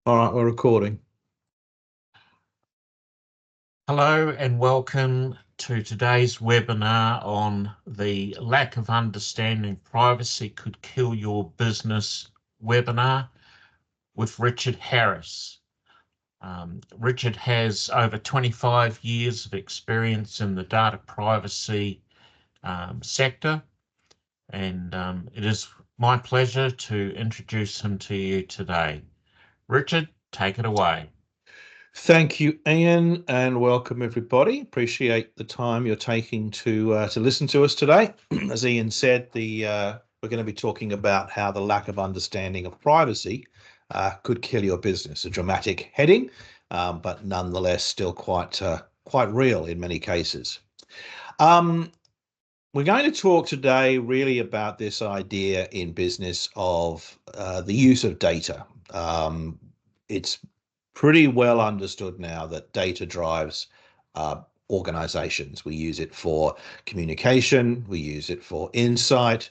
All right, we're recording. Hello and welcome to today's webinar on the lack of understanding privacy could kill your business webinar with Richard Harris. Richard has over 25 years of experience in the data privacy sector, and it is my pleasure to introduce him to you today. Richard, take it away. Thank you, Ian, and welcome everybody. Appreciate the time you're taking to listen to us today. As Ian said, we're going to be talking about how the lack of understanding of privacy could kill your business. A dramatic heading, but nonetheless still quite real in many cases. We're going to talk today really about this idea in business of the use of data. It's pretty well understood now that data drives organizations. We use it for communication, we use it for insight,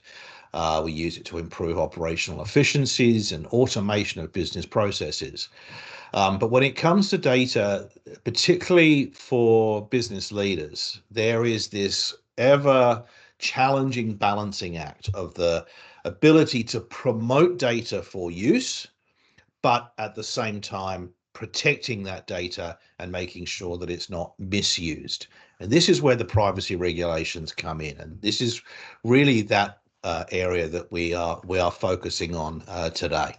we use it to improve operational efficiencies and automation of business processes. But when it comes to data, particularly for business leaders, there is this ever challenging balancing act of the ability to promote data for use, but at the same time protecting that data and making sure that it's not misused. And this is where the privacy regulations come in. And this is really that area that we are focusing on today.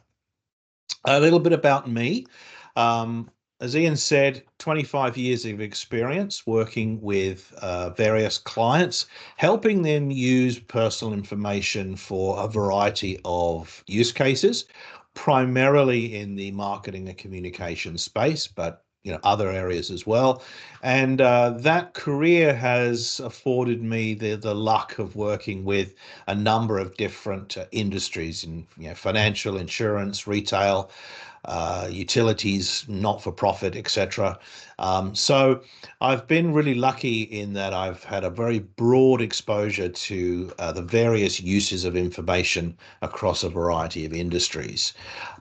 A little bit about me. As Ian said, 25 years of experience working with various clients, helping them use personal information for a variety of use cases, primarily in the marketing and communication space, but other areas as well. And that career has afforded me the luck of working with a number of different industries in financial, insurance, retail, utilities, not-for-profit, etc. So I've been really lucky in that I've had a very broad exposure to the various uses of information across a variety of industries.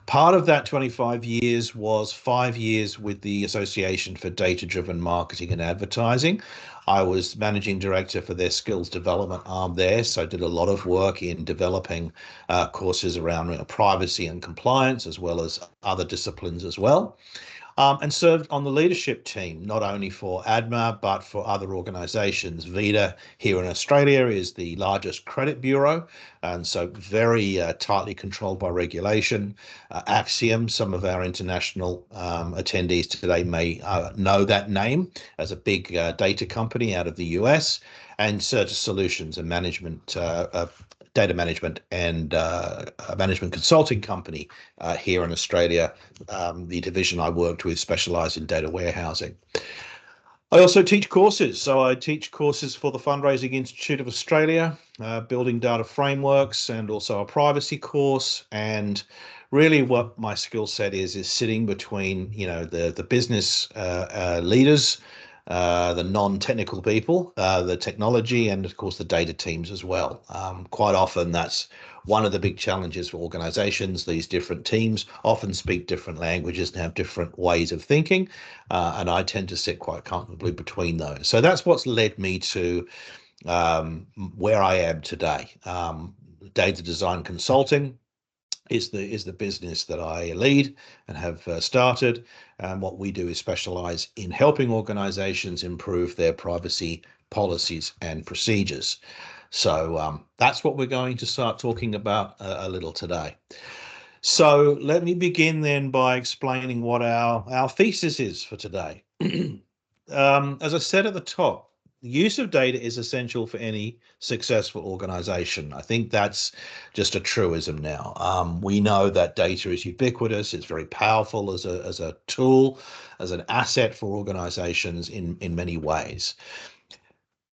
Part of that 25 years was 5 years with the Association for Data-Driven Marketing and Advertising. I was managing director for their skills development arm there, so I did a lot of work in developing courses around privacy and compliance, as well as other disciplines as well. And served on the leadership team, not only for ADMA, but for other organizations. Vida here in Australia is the largest credit bureau, and so very tightly controlled by regulation. Axiom, some of our international attendees today may know that name as a big data company out of the US, and Certus Solutions, a management data management and management consulting company here in Australia. The division I worked with specialised in data warehousing. I also teach courses. So I teach courses for the Fundraising Institute of Australia, building data frameworks, and also a privacy course. And really what my skill set is sitting between, the business leaders, the non-technical people, the technology, and of course the data teams as well. Quite often that's one of the big challenges for organizations. These different teams often speak different languages and have different ways of thinking, and I tend to sit quite comfortably between those. So that's what's led me to where I am today. Data design consulting is the business that I lead and have started. And what we do is specialize in helping organizations improve their privacy policies and procedures. So that's what we're going to start talking about a little today. So let me begin then by explaining what our thesis is for today. As I said at the top, the use of data is essential for any successful organization. I think that's just a truism now. We know that data is ubiquitous. It's very powerful as a tool, as an asset for organizations in many ways.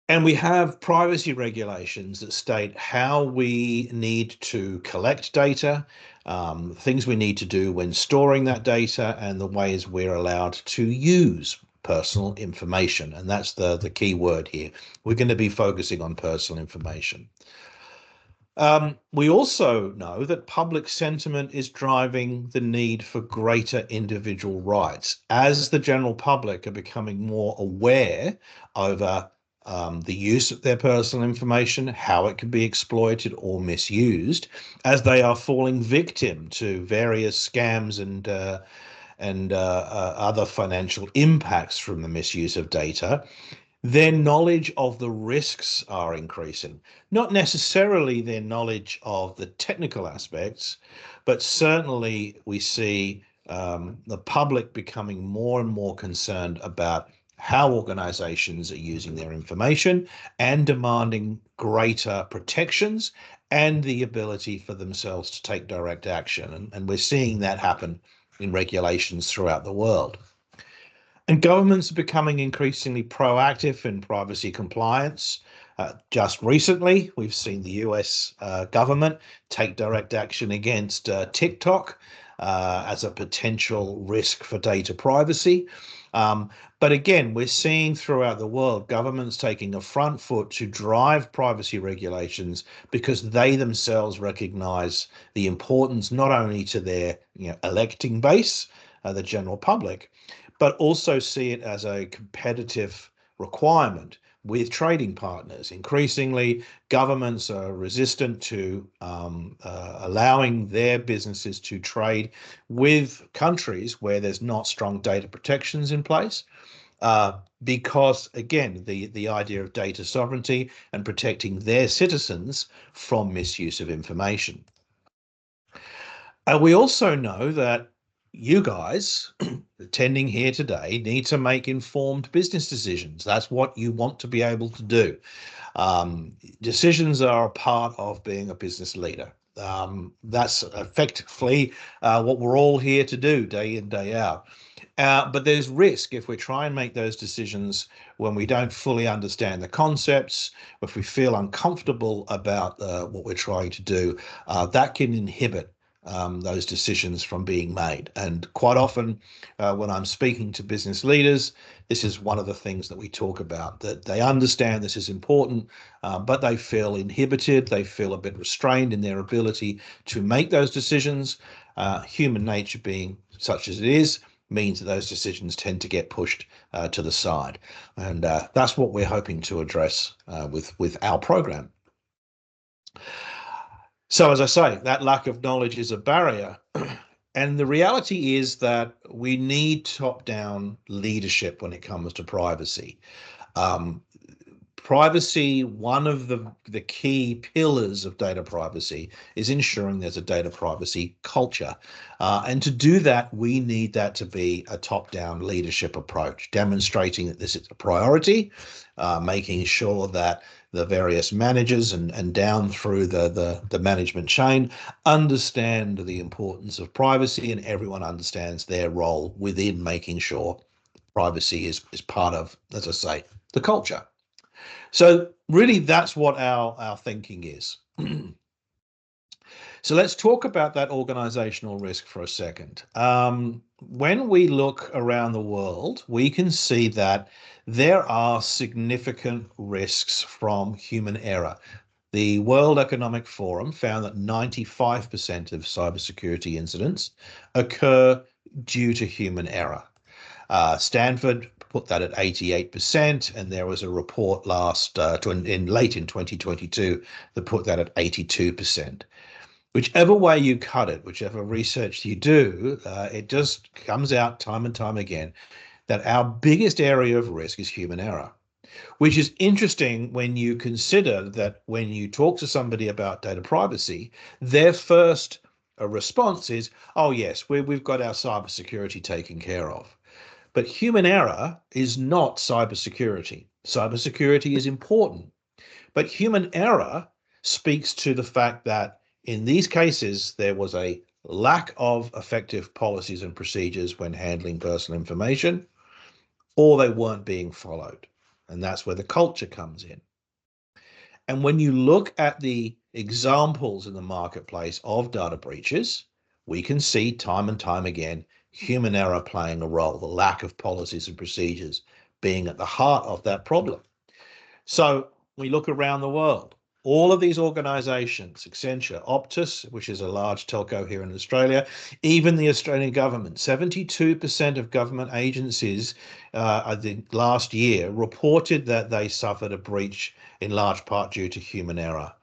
And we have privacy regulations that state how we need to collect data, things we need to do when storing that data, and the ways we're allowed to use personal information. And that's the key word here. We're going to be focusing on personal information. We also know that public sentiment is driving the need for greater individual rights. As the general public are becoming more aware over the use of their personal information, how it can be exploited or misused, as they are falling victim to various scams and other financial impacts from the misuse of data, their knowledge of the risks are increasing. Not necessarily their knowledge of the technical aspects, but certainly we see the public becoming more and more concerned about how organizations are using their information and demanding greater protections and the ability for themselves to take direct action. And we're seeing that happen in regulations throughout the world. And governments are becoming increasingly proactive in privacy compliance. Just recently, we've seen the US government take direct action against TikTok as a potential risk for data privacy. But again, we're seeing throughout the world governments taking a front foot to drive privacy regulations because they themselves recognize the importance not only to their electing base, the general public, but also see it as a competitive requirement with trading partners. Increasingly, governments are resistant to allowing their businesses to trade with countries where there's not strong data protections in place. Because again, the idea of data sovereignty and protecting their citizens from misuse of information. We also know that you guys attending here today need to make informed business decisions. That's what you want to be able to do. Decisions are a part of being a business leader. That's effectively what we're all here to do day in, day out. But there's risk if we try and make those decisions when we don't fully understand the concepts, if we feel uncomfortable about what we're trying to do, that can inhibit those decisions from being made. And quite often when I'm speaking to business leaders, this is one of the things that we talk about, that they understand this is important, but they feel inhibited, they feel a bit restrained in their ability to make those decisions. Human nature being such as it is, means that those decisions tend to get pushed to the side. And that's what we're hoping to address with our program. So as I say, that lack of knowledge is a barrier. And the reality is that we need top-down leadership when it comes to privacy. Privacy, one of the key pillars of data privacy is ensuring there's a data privacy culture. And to do that, we need that to be a top-down leadership approach, demonstrating that this is a priority, making sure that the various managers and down through the management chain understand the importance of privacy, and everyone understands their role within making sure privacy is part of, as I say, the culture. So really, that's what our thinking is. So let's talk about that organizational risk for a second. When we look around the world, we can see that there are significant risks from human error. The World Economic Forum found that 95% of cybersecurity incidents occur due to human error. Stanford put that at 88%, and there was a report late in 2022 that put that at 82%. Whichever way you cut it, whichever research you do, it just comes out time and time again that our biggest area of risk is human error, which is interesting when you consider that when you talk to somebody about data privacy, their first response is, oh yes, we've got our cybersecurity taken care of. But human error is not cybersecurity. Cybersecurity is important, but human error speaks to the fact that in these cases, there was a lack of effective policies and procedures when handling personal information, or they weren't being followed. And that's where the culture comes in. And when you look at the examples in the marketplace of data breaches, we can see time and time again human error playing a role, the lack of policies and procedures being at the heart of that problem. So we look around the world. all of these organizations, Accenture, Optus, which is a large telco here in Australia, even the Australian government, 72% of government agencies I think last year reported that they suffered a breach in large part due to human error.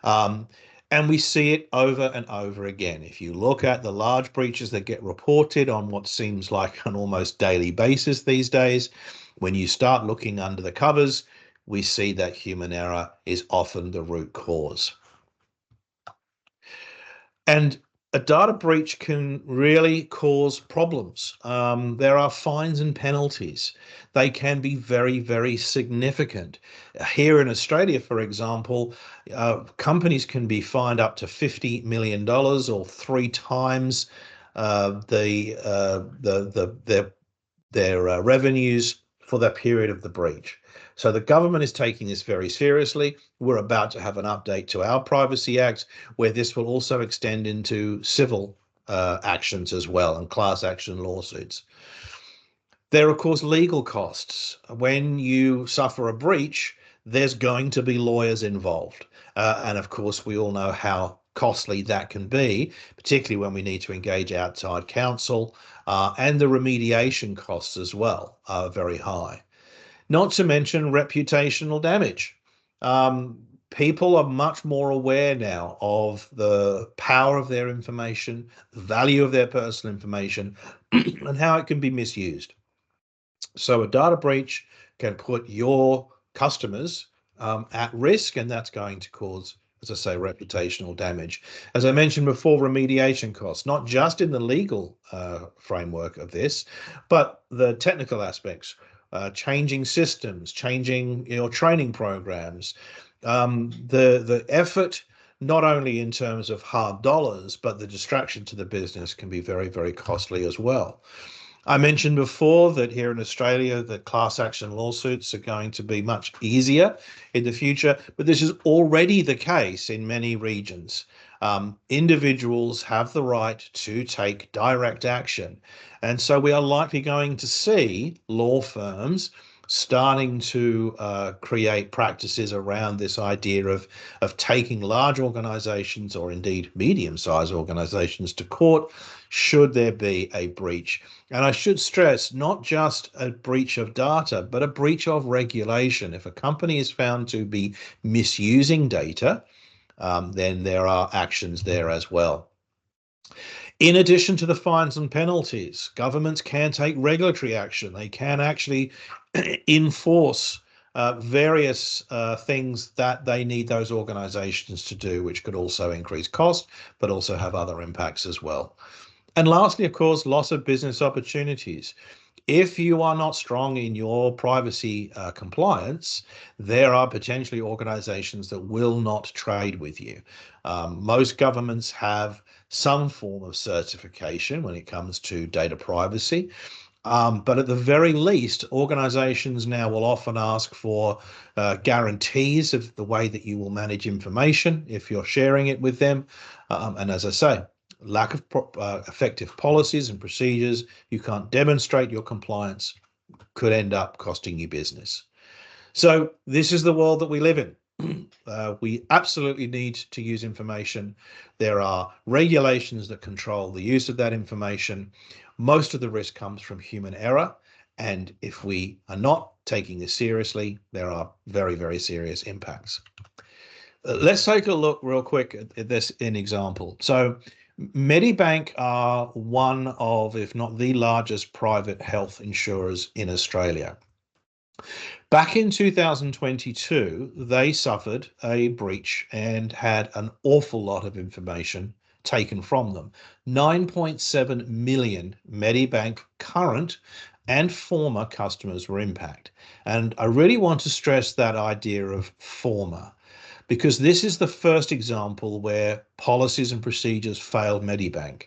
And we see it over and over again. If you look at the large breaches that get reported on what seems like an almost daily basis these days, when you start looking under the covers, we see that human error is often the root cause. And a data breach can really cause problems. There are fines and penalties. They can be very, very significant. Here in Australia, for example, companies can be fined up to $50 million or 3 times their revenues for that period of the breach. So the government is taking this very seriously. We're about to have an update to our Privacy Act, where this will also extend into civil actions as well and class action lawsuits. There are, of course, legal costs. When you suffer a breach, there's going to be lawyers involved. And of course, we all know how costly that can be, particularly when we need to engage outside counsel, and the remediation costs as well are very high. Not to mention reputational damage. People are much more aware now of the power of their information, the value of their personal information, and how it can be misused. So a data breach can put your customers at risk, and that's going to cause, as I say, reputational damage. As I mentioned before, remediation costs, not just in the legal framework of this, but the technical aspects, changing systems, changing your training programs, the effort, not only in terms of hard dollars, but the distraction to the business can be very, very costly as well. I mentioned before that here in Australia, the class action lawsuits are going to be much easier in the future, but this is already the case in many regions. Individuals have the right to take direct action. And so we are likely going to see law firms starting to create practices around this idea of taking large organizations, or indeed medium-sized organizations, to court should there be a breach. And I should stress, not just a breach of data, but a breach of regulation. If a company is found to be misusing data, then there are actions there as well. In addition to the fines and penalties, governments can take regulatory action. They can actually enforce various things that they need those organizations to do, which could also increase cost, but also have other impacts as well. And lastly, of course, loss of business opportunities. If you are not strong in your privacy compliance, there are potentially organizations that will not trade with you. Most governments have some form of certification when it comes to data privacy. But at the very least, organizations now will often ask for guarantees of the way that you will manage information if you're sharing it with them. And as I say, lack of effective policies and procedures, you can't demonstrate your compliance, could end up costing you business. So this is the world that we live in. We absolutely need to use information. There are regulations that control the use of that information. Most of the risk comes from human error. And if we are not taking this seriously, there are very, very serious impacts. Let's take a look real quick at this in example. So Medibank are one of, if not the largest private health insurers in Australia. Back in 2022, they suffered a breach and had an awful lot of information taken from them. 9.7 million Medibank current and former customers were impacted. And I really want to stress that idea of former, because this is the first example where policies and procedures failed Medibank.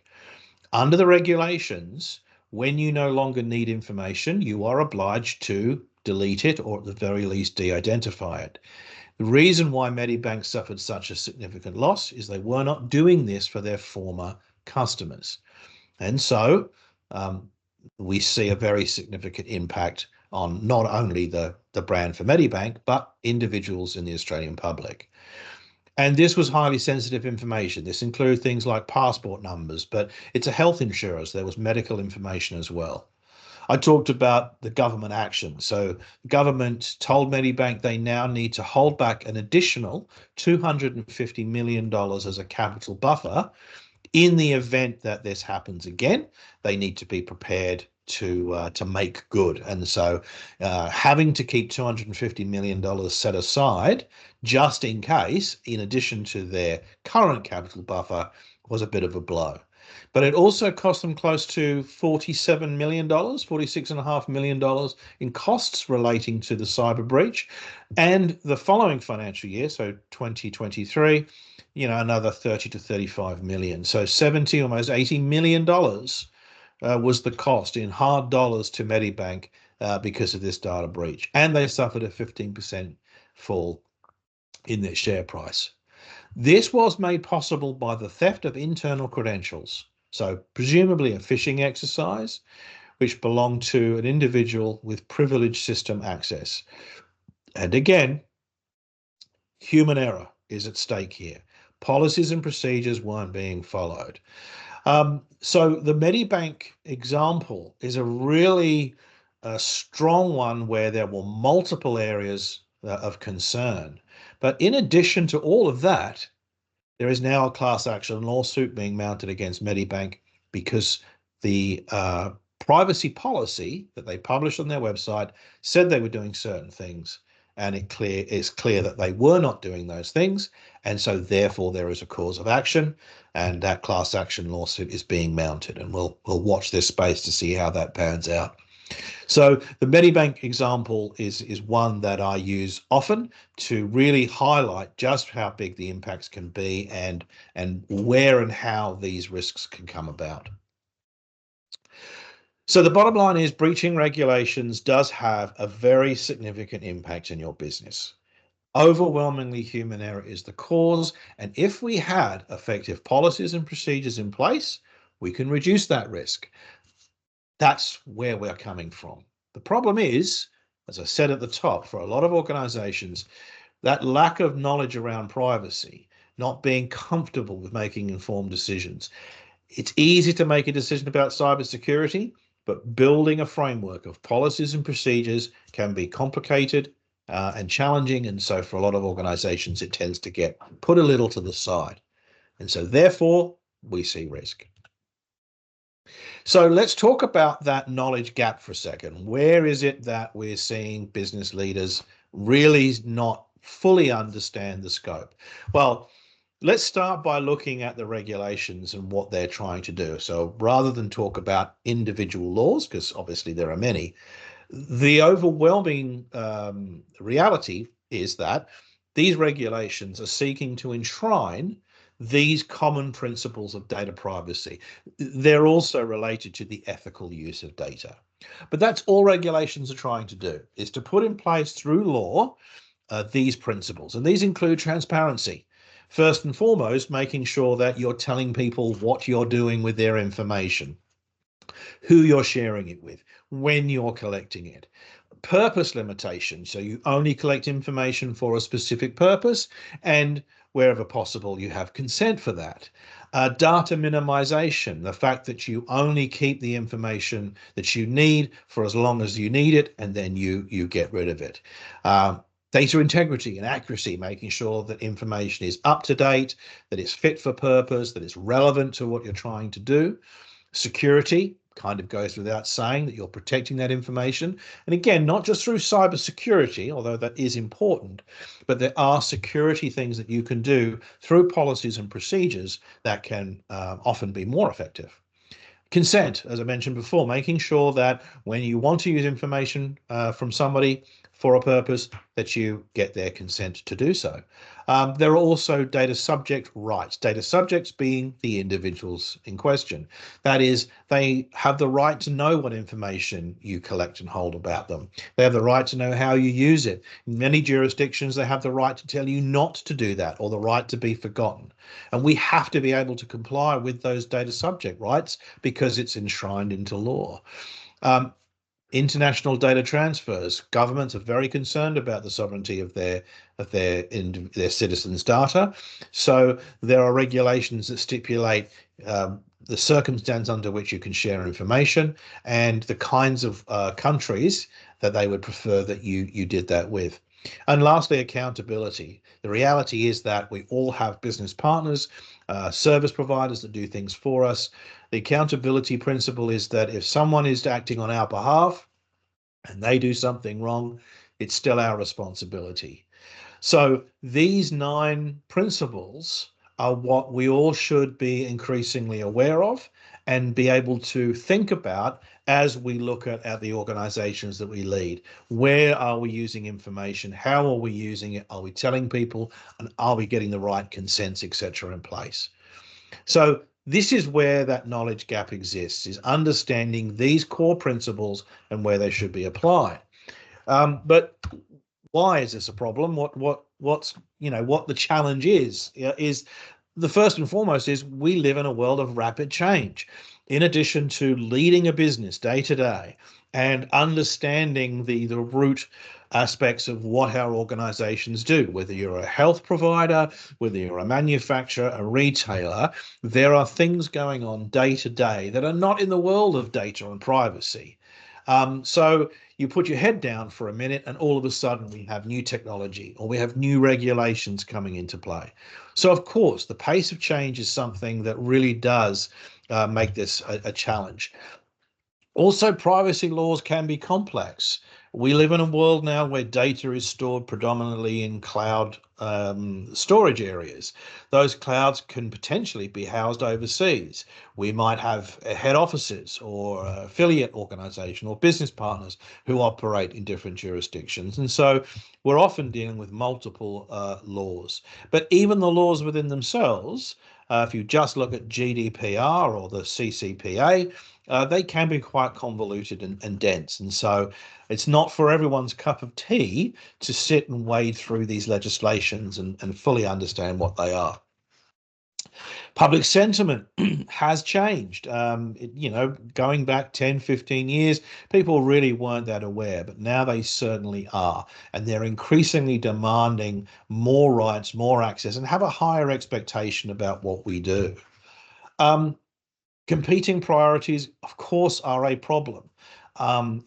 Under the regulations, when you no longer need information, you are obliged to delete it, or at the very least de-identify it. The reason why Medibank suffered such a significant loss is they were not doing this for their former customers. And so we see a very significant impact on not only the brand for Medibank, but individuals in the Australian public. And this was highly sensitive information. This included things like passport numbers, but it's a health insurer, so there was medical information as well. I talked about the government action. So the government told Medibank they now need to hold back an additional $250 million as a capital buffer. In the event that this happens again, they need to be prepared to make good. And so having to keep $250 million set aside just in case, in addition to their current capital buffer, was a bit of a blow. But it also cost them close to $47 million, $46.5 million in costs relating to the cyber breach. And the following financial year, so 2023, another 30 to 35 million. So 70, almost $80 million was the cost in hard dollars to Medibank because of this data breach. And they suffered a 15% fall in their share price. This was made possible by the theft of internal credentials. So presumably a phishing exercise, which belonged to an individual with privileged system access. And again, human error is at stake here. Policies and procedures weren't being followed. So the Medibank example is a really strong one where there were multiple areas of concern. But in addition to all of that, there is now a class action lawsuit being mounted against Medibank because the privacy policy that they published on their website said they were doing certain things, and it's clear that they were not doing those things, and so therefore there is a cause of action, and that class action lawsuit is being mounted, and we'll watch this space to see how that pans out. So the Medibank example is one that I use often to really highlight just how big the impacts can be and where and how these risks can come about. So the bottom line is breaching regulations does have a very significant impact in your business. Overwhelmingly, human error is the cause, and if we had effective policies and procedures in place, we can reduce that risk. That's where we're coming from. The problem is, as I said at the top, for a lot of organizations, that lack of knowledge around privacy, not being comfortable with making informed decisions. It's easy to make a decision about cybersecurity, but building a framework of policies and procedures can be complicated and challenging. And so for a lot of organizations, it tends to get put a little to the side. And so therefore, we see risk. So let's talk about that knowledge gap for a second. Where is it that we're seeing business leaders really not fully understand the scope? Well, let's start by looking at the regulations and what they're trying to do. So rather than talk about individual laws, because obviously there are many, the overwhelming reality is that these regulations are seeking to enshrine these common principles of data privacy. They're also related to the ethical use of data. But that's all regulations are trying to do, is to put in place through law these principles. And these include transparency. First and foremost, making sure that you're telling people what you're doing with their information, who you're sharing it with, when you're collecting it. Purpose limitation, so you only collect information for a specific purpose, and wherever possible, you have consent for that. Data minimization, the fact that you only keep the information that you need for as long as you need it, and then you get rid of it. Data integrity and accuracy, making sure that information is up to date, that it's fit for purpose, that it's relevant to what you're trying to do. Security kind of goes without saying that you're protecting that information. And again, not just through cybersecurity, although that is important, but there are security things that you can do through policies and procedures that can often be more effective. Consent, as I mentioned before, making sure that when you want to use information from somebody for a purpose, that you get their consent to do so. There are also data subject rights, data subjects being the individuals in question. That is, they have the right to know what information you collect and hold about them. They have the right to know how you use it. In many jurisdictions, they have the right to tell you not to do that, or the right to be forgotten. And we have to be able to comply with those data subject rights because it's enshrined into law. International data transfers. Governments are very concerned about the sovereignty of their citizens' data. So there are regulations that stipulate the circumstance under which you can share information and the kinds of countries that they would prefer that you did that with. And lastly, accountability. The reality is that we all have business partners, service providers that do things for us. The accountability principle is that if someone is acting on our behalf and they do something wrong, it's still our responsibility. So these 9 principles are what we all should be increasingly aware of and be able to think about as we look at the organizations that we lead. Where are we using information? How are we using it? Are we telling people? And are we getting the right consents, etc., in place? So this is where that knowledge gap exists, is understanding these core principles and where they should be applied. But why is this a problem? What's what the challenge is the first and foremost is we live in a world of rapid change. In addition to leading a business day to day and understanding the root aspects of what our organizations do, whether you're a health provider, whether you're a manufacturer, a retailer, there are things going on day to day that are not in the world of data and privacy. So you put your head down for a minute and all of a sudden we have new technology or we have new regulations coming into play. So of course, the pace of change is something that really does make this a challenge. Also, privacy laws can be complex. We live in a world now where data is stored predominantly in cloud storage areas. Those clouds can potentially be housed overseas. We might have head offices or affiliate organization or business partners who operate in different jurisdictions. And so we're often dealing with multiple laws. But even the laws within themselves, if you just look at GDPR or the CCPA, they can be quite convoluted and dense. And so it's not for everyone's cup of tea to sit and wade through these legislations and fully understand what they are. Public sentiment has changed. Going back 10, 15 years, people really weren't that aware, but now they certainly are. And they're increasingly demanding more rights, more access, and have a higher expectation about what we do. Competing priorities, of course, are a problem.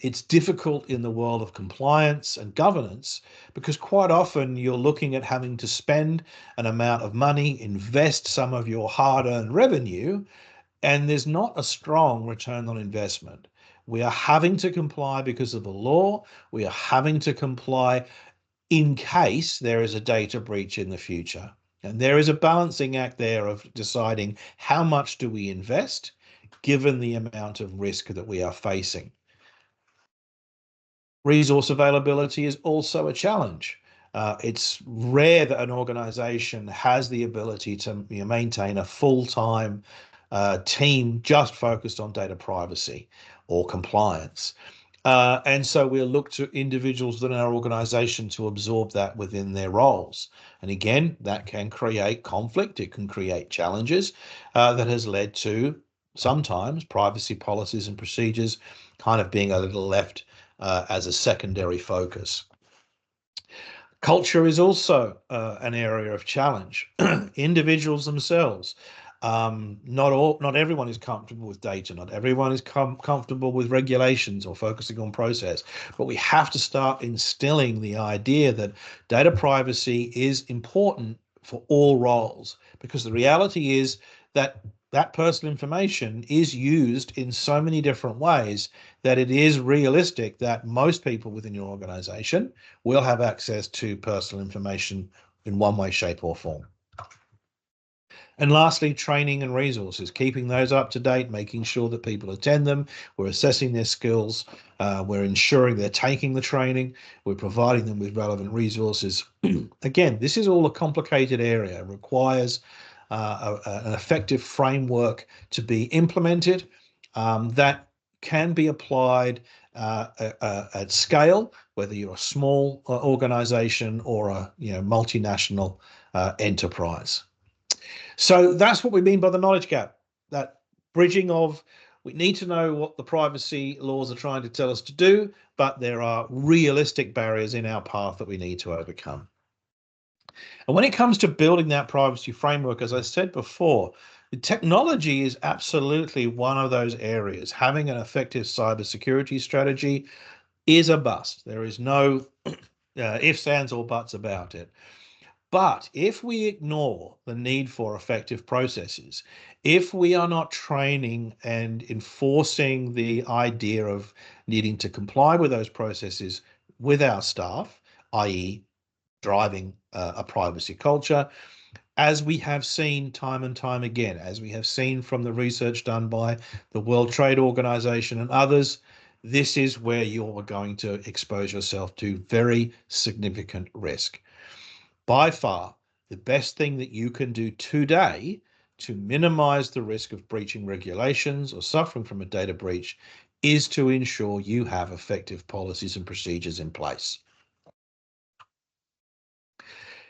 It's difficult in the world of compliance and governance because quite often you're looking at having to spend an amount of money, invest some of your hard-earned revenue, and there's not a strong return on investment. We are having to comply because of the law. We are having to comply in case there is a data breach in the future. And there is a balancing act there of deciding how much do we invest given the amount of risk that we are facing. Resource availability is also a challenge. It's rare that an organization has the ability to maintain a full-time team just focused on data privacy or compliance. And so we'll look to individuals within our organization to absorb that within their roles. And again, that can create conflict. It can create challenges that has led to sometimes privacy policies and procedures kind of being a little left as a secondary focus. Culture is also an area of challenge. Individuals themselves, not everyone is comfortable with data, not everyone is comfortable with regulations or focusing on process, but we have to start instilling the idea that data privacy is important for all roles, because the reality is that personal information is used in so many different ways that it is realistic that most people within your organization will have access to personal information in one way, shape, or form. And lastly, training and resources, keeping those up to date, making sure that people attend them. We're assessing their skills. We're ensuring they're taking the training. We're providing them with relevant resources. Again, this is all a complicated area. It requires an effective framework to be implemented that can be applied at scale, whether you're a small organization or a multinational enterprise. So that's what we mean by the knowledge gap, that bridging of We need to know what the privacy laws are trying to tell us to do, but there are realistic barriers in our path that we need to overcome. And when it comes to building that privacy framework, as I said before, the technology is absolutely one of those areas. Having an effective cybersecurity strategy is a bust. There is no ifs, ands, or buts about it. But if we ignore the need for effective processes, if we are not training and enforcing the idea of needing to comply with those processes with our staff, i.e., driving a privacy culture, as we have seen time and time again, as we have seen from the research done by the World Trade Organization and others, this is where you're going to expose yourself to very significant risk. By far, the best thing that you can do today to minimize the risk of breaching regulations or suffering from a data breach is to ensure you have effective policies and procedures in place.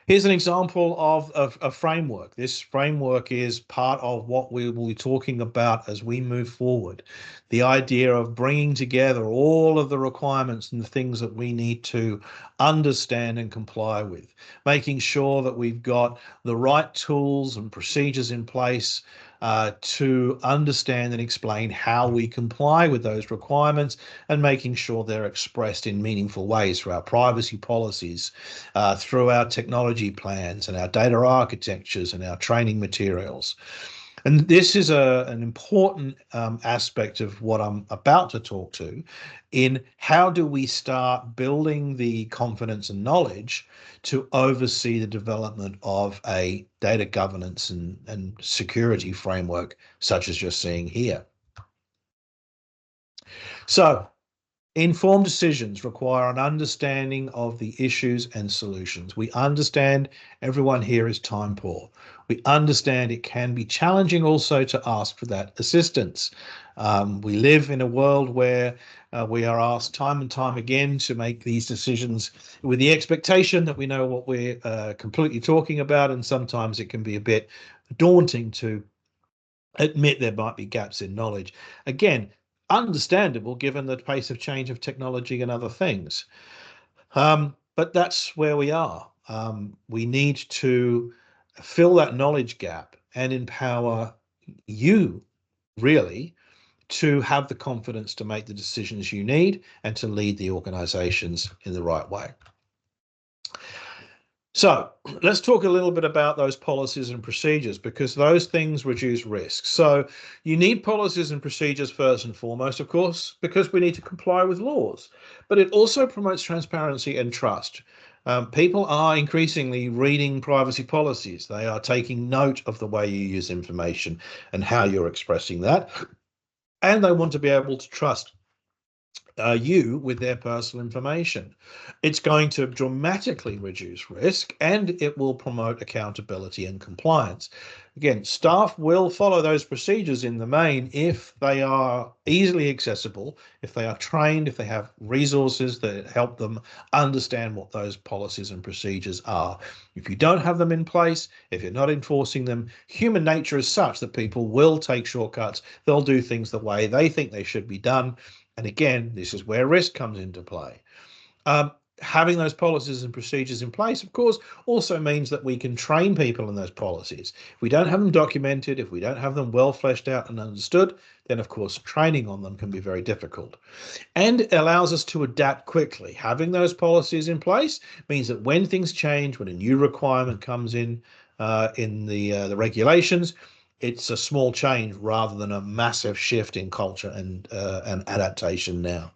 Here's an example of a framework. This framework is part of what we will be talking about as we move forward. The idea of bringing together all of the requirements and the things that we need to understand and comply with, making sure that we've got the right tools and procedures in place to understand and explain how we comply with those requirements, and making sure they're expressed in meaningful ways through our privacy policies, through our technology plans and our data architectures and our training materials. And this is an important aspect of what I'm about to talk to, in how do we start building the confidence and knowledge to oversee the development of a data governance and security framework such as you're seeing here. So, informed decisions require an understanding of the issues and solutions. We understand everyone here is time poor. We understand it can be challenging also to ask for that assistance. We live in a world where we are asked time and time again to make these decisions with the expectation that we know what we're completely talking about, and sometimes it can be a bit daunting to admit there might be gaps in knowledge. Again, understandable given the pace of change of technology and other things. But that's where we are. We need to fill that knowledge gap and empower you, really, to have the confidence to make the decisions you need and to lead the organizations in the right way. So let's talk a little bit about those policies and procedures, because those things reduce risk. So you need policies and procedures first and foremost, of course, because we need to comply with laws, but it also promotes transparency and trust. People are increasingly reading privacy policies. They are taking note of the way you use information and how you're expressing that, and they want to be able to trust you with their personal information. It's going to dramatically reduce risk, and it will promote accountability and compliance. Again, staff will follow those procedures in the main if they are easily accessible, if they are trained, if they have resources that help them understand what those policies and procedures are. If you don't have them in place, if you're not enforcing them, human nature is such that people will take shortcuts. They'll do things the way they think they should be done. And again, this is where risk comes into play. Having those policies and procedures in place, of course, also means that we can train people in those policies. If we don't have them documented, if we don't have them well fleshed out and understood, then of course training on them can be very difficult. And it allows us to adapt quickly. Having those policies in place means that when things change, when a new requirement comes in the regulations, it's a small change rather than a massive shift in culture and adaptation now.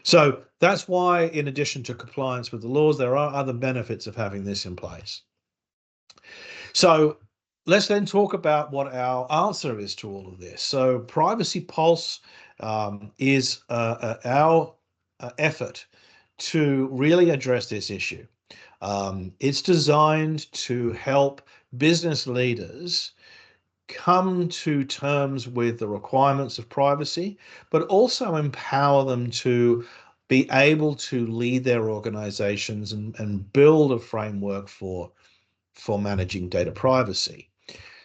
So that's why, in addition to compliance with the laws, there are other benefits of having this in place. So let's then talk about what our answer is to all of this. So Privacy Pulse is our effort to really address this issue. It's designed to help business leaders come to terms with the requirements of privacy, but also empower them to be able to lead their organizations and build a framework for managing data privacy.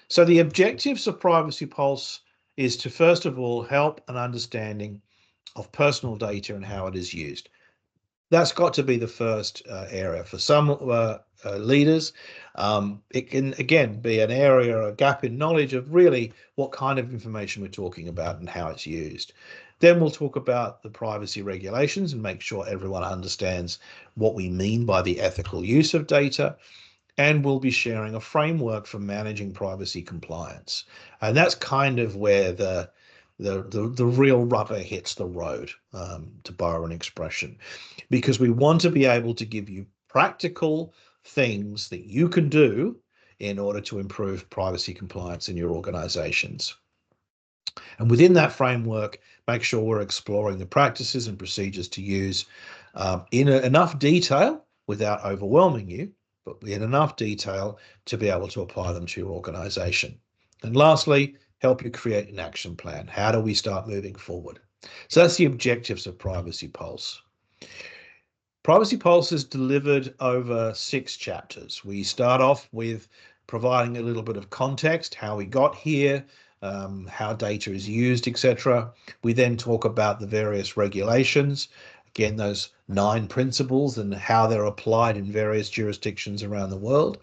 So the objectives of Privacy Pulse is to, first of all, help an understanding of personal data and how it is used. That's got to be the first area. For some leaders, it can, again, be an area, a gap in knowledge of really what kind of information we're talking about and how it's used. Then we'll talk about the privacy regulations and make sure everyone understands what we mean by the ethical use of data. And we'll be sharing a framework for managing privacy compliance. And that's kind of where the real rubber hits the road, to borrow an expression, because we want to be able to give you practical things that you can do in order to improve privacy compliance in your organizations. And within that framework, make sure we're exploring the practices and procedures to use in enough detail without overwhelming you, but in enough detail to be able to apply them to your organization. And lastly, help you create an action plan. How do we start moving forward? So that's the objectives of Privacy Pulse. Privacy Pulse is delivered over 6 chapters. We start off with providing a little bit of context, how we got here, how data is used, etc. We then talk about the various regulations, again, those 9 principles and how they're applied in various jurisdictions around the world.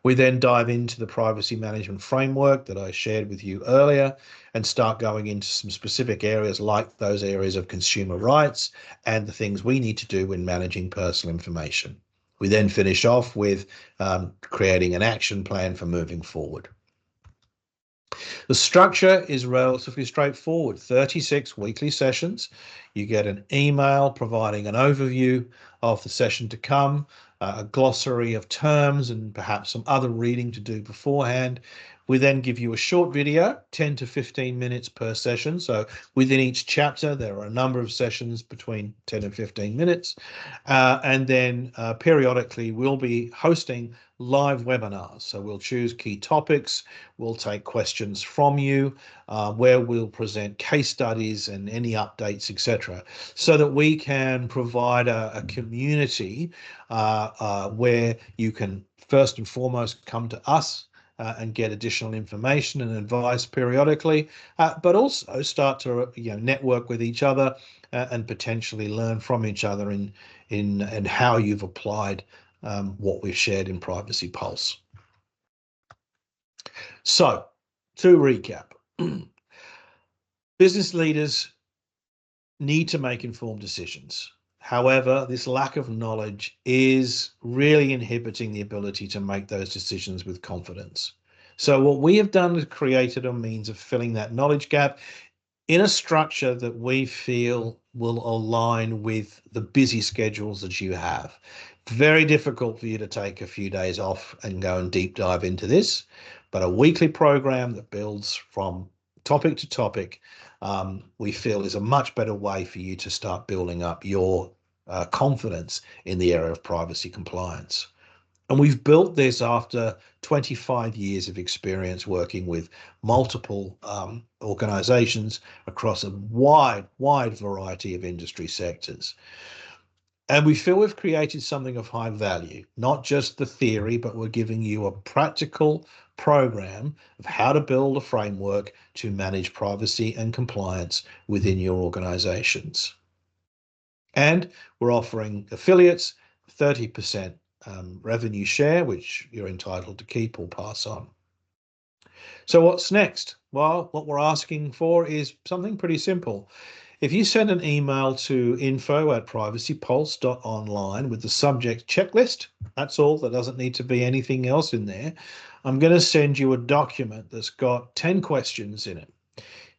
We then dive into the privacy management framework that I shared with you earlier and start going into some specific areas like those areas of consumer rights and the things we need to do when managing personal information. We then finish off with creating an action plan for moving forward. The structure is relatively straightforward, 36 weekly sessions. You get an email providing an overview of the session to come, a glossary of terms and perhaps some other reading to do beforehand. We then give you a short video, 10 to 15 minutes per session. So within each chapter, there are a number of sessions between 10 and 15 minutes. And then periodically, we'll be hosting live webinars. So we'll choose key topics, we'll take questions from you, where we'll present case studies and any updates, etc., so that we can provide a community where you can first and foremost come to us and get additional information and advice periodically, but also start to network with each other and potentially learn from each other in how you've applied what we've shared in Privacy Pulse. So, to recap, business leaders need to make informed decisions. However, this lack of knowledge is really inhibiting the ability to make those decisions with confidence. So what we have done is created a means of filling that knowledge gap in a structure that we feel will align with the busy schedules that you have. Very difficult for you to take a few days off and go and deep dive into this, but a weekly program that builds from topic to topic, we feel is a much better way for you to start building up your confidence in the area of privacy compliance. And we've built this after 25 years of experience working with multiple organizations across a wide variety of industry sectors. And we feel we've created something of high value, not just the theory, but we're giving you a practical program of how to build a framework to manage privacy and compliance within your organizations. And we're offering affiliates 30% revenue share, which you're entitled to keep or pass on. So what's next? Well, what we're asking for is something pretty simple. If you send an email to info@privacypulse.online with the subject checklist, that's all, there doesn't need to be anything else in there. I'm going to send you a document that's got 10 questions in it.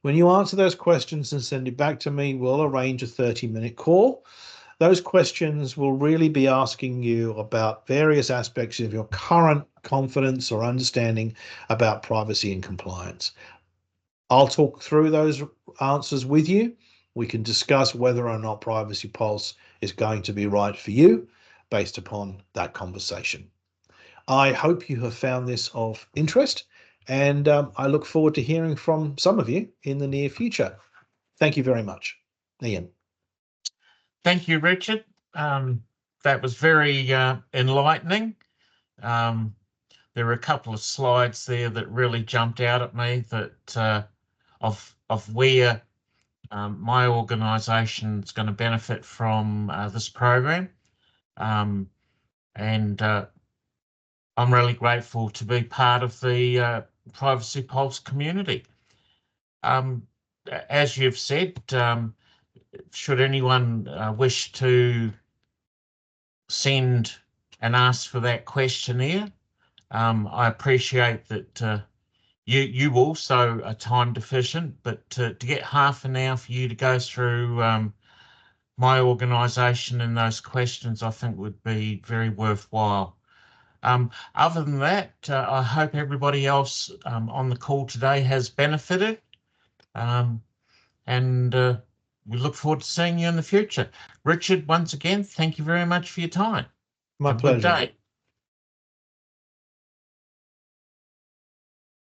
When you answer those questions and send it back to me, we'll arrange a 30-minute call. Those questions will really be asking you about various aspects of your current confidence or understanding about privacy and compliance. I'll talk through those answers with you. We can discuss whether or not Privacy Pulse is going to be right for you based upon that conversation. I hope you have found this of interest, and I look forward to hearing from some of you in the near future. Thank you very much. Ian. Thank you, Richard. That was very enlightening. There were a couple of slides there that really jumped out at me that of where my organisation is going to benefit from this program, and I'm really grateful to be part of the Privacy Pulse community. As you've said, should anyone wish to send and ask for that questionnaire, I appreciate that you also are time deficient, but to get half an hour for you to go through my organisation and those questions, I think would be very worthwhile. Other than that, I hope everybody else on the call today has benefited, and we look forward to seeing you in the future. Richard, once again, thank you very much for your time. My Have a good pleasure. day.